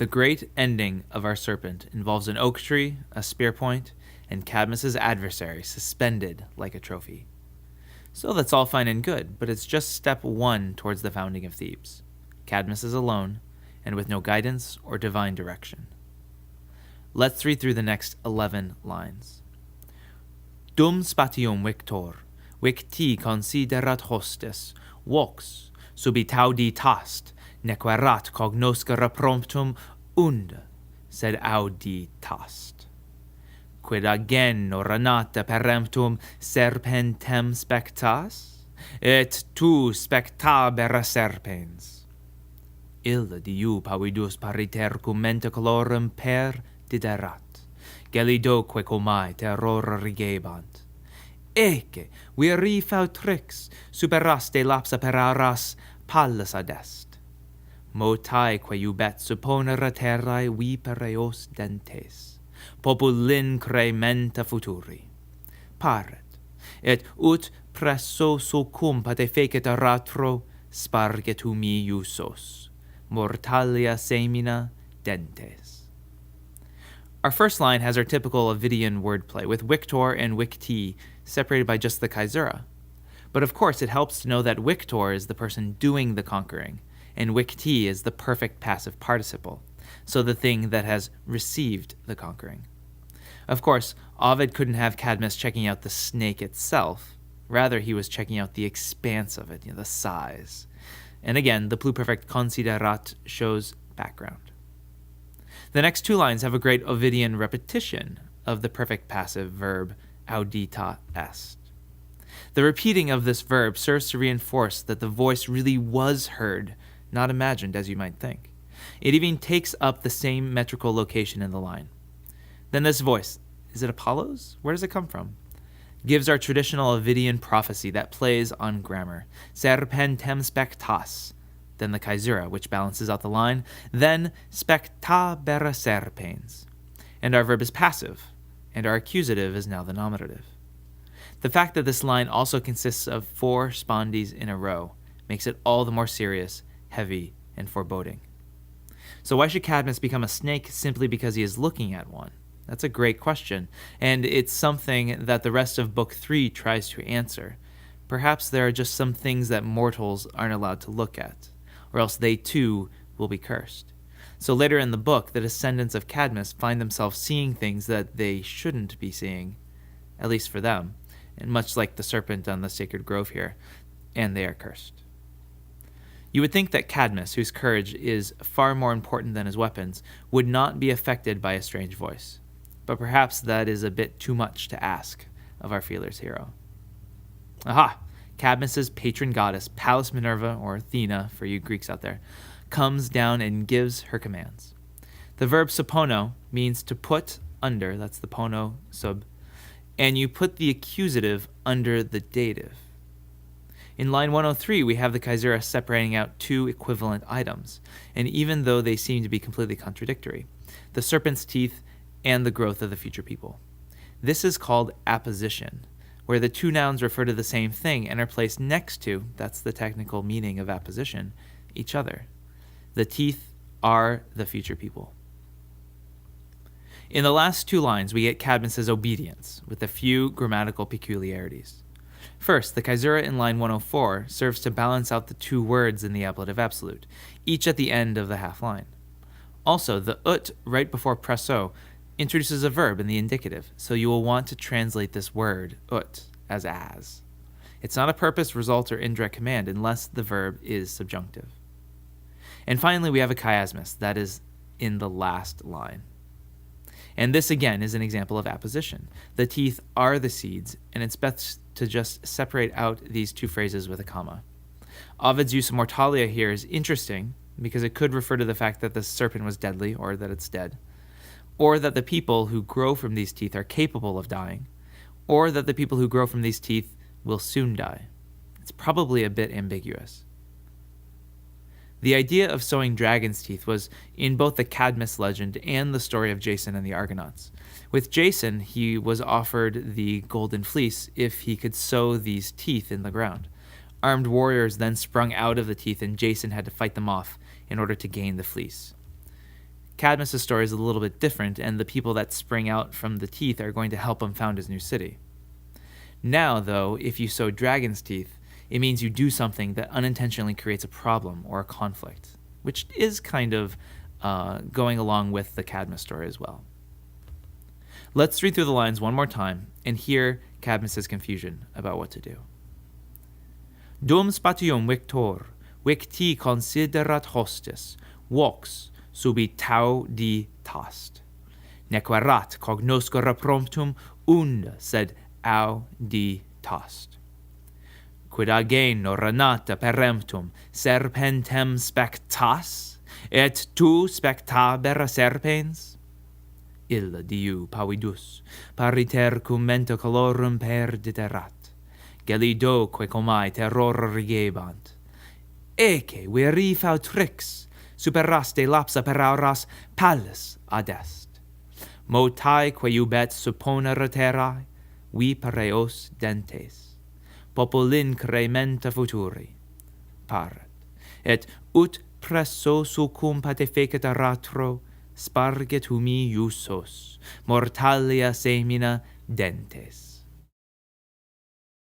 The great ending of our serpent involves an oak tree, a spear point, and Cadmus's adversary suspended like a trophy. So that's all fine and good, but it's just step one towards the founding of Thebes. Cadmus is alone, and with no guidance or divine direction. Let's read through the next 11 lines. Dum spatium victor, victi considerat hostes, vox, subitaudi tast, nequerat cognoscere promptum und, sed audi tast. Quid agen oranata peremptum serpentem spectas, et tu spectabere serpens. Illa diu pavidus paritercum mentacolorum per diderat, gelidoque comae terror rigebant. Ecce, viri fautrix, superaste lapsa per aras pallas adest. Motae que iubet supponere terrae vipereos dentes, populincre menta futuri. Paret, et ut presso succumpat e fecit ratro, sparget humi iusos, mortalia semina dentes. Our first line has our typical Ovidian wordplay, with victor and victi separated by just the caesura. But of course, it helps to know that victor is the person doing the conquering, and victi is the perfect passive participle, so the thing that has received the conquering. Of course, Ovid couldn't have Cadmus checking out the snake itself. Rather, he was checking out the expanse of it, the size. And again, the pluperfect considerat shows background. The next two lines have a great Ovidian repetition of the perfect passive verb audita est. The repeating of this verb serves to reinforce that the voice really was heard, not imagined as you might think. It even takes up the same metrical location in the line. Then this voice, is it Apollo's? Where does it come from? Gives our traditional Ovidian prophecy that plays on grammar. Serpentem spectas, then the caesura, which balances out the line, then spectabere serpens. And our verb is passive, and our accusative is now the nominative. The fact that this line also consists of 4 spondees in a row makes it all the more serious, heavy, and foreboding. So why should Cadmus become a snake simply because he is looking at one? That's a great question, and it's something that the rest of Book 3 tries to answer. Perhaps there are just some things that mortals aren't allowed to look at, or else they too will be cursed. So later in the book, the descendants of Cadmus find themselves seeing things that they shouldn't be seeing, at least for them, and much like the serpent on the sacred grove here, and they are cursed. You would think that Cadmus, whose courage is far more important than his weapons, would not be affected by a strange voice. But perhaps that is a bit too much to ask of our feeler's hero. Aha! Cadmus's patron goddess, Pallas Minerva, or Athena for you Greeks out there, comes down and gives her commands. The verb suppono means to put under, that's the pono sub, and you put the accusative under the dative. In line 103, we have the caesura separating out 2 equivalent items, and even though they seem to be completely contradictory, the serpent's teeth and the growth of the future people. This is called apposition, where the 2 nouns refer to the same thing and are placed next to, that's the technical meaning of apposition, each other. The teeth are the future people. In the last 2 lines, we get Cadmus's obedience, with a few grammatical peculiarities. First, the caesura in line 104 serves to balance out the 2 words in the ablative absolute, each at the end of the half line. Also, the ut right before presso introduces a verb in the indicative, so you will want to translate this word, ut, as. It's not a purpose, result, or indirect command unless the verb is subjunctive. And finally, we have a chiasmus, that is in the last line. And this again is an example of apposition. The teeth are the seeds, and it's best to just separate out these 2 phrases with a comma. Ovid's use of mortalia here is interesting because it could refer to the fact that the serpent was deadly, or that it's dead, or that the people who grow from these teeth are capable of dying, or that the people who grow from these teeth will soon die. It's probably a bit ambiguous. The idea of sowing dragon's teeth was in both the Cadmus legend and the story of Jason and the Argonauts. With Jason, he was offered the golden fleece if he could sow these teeth in the ground. Armed warriors then sprung out of the teeth, and Jason had to fight them off in order to gain the fleece. Cadmus' story is a little bit different, and the people that spring out from the teeth are going to help him found his new city. Now, though, if you sow dragon's teeth, it means you do something that unintentionally creates a problem or a conflict, which is kind of going along with the Cadmus story as well. Let's read through the lines one more time and hear Cadmus' confusion about what to do. Dum spatium victor, victi considerat hostis, vox subi tau di tast. Nequerat cognoscere promptum und sed au di tast. Quid ageno renata peremptum serpentem spectas, et tu spectabera serpens? Illa diu pavidus, pariter cum menta colorum perditerat, gelidoque comai terror rigebant. Ece viri fautrix, superaste lapsa per auras pallis adest. Motae que ubet supponere terrae, vipereos dentes. Populin crementa futuri, paret, et ut presso succum patefecet ratro, sparget humi iusos, mortalia semina dentes.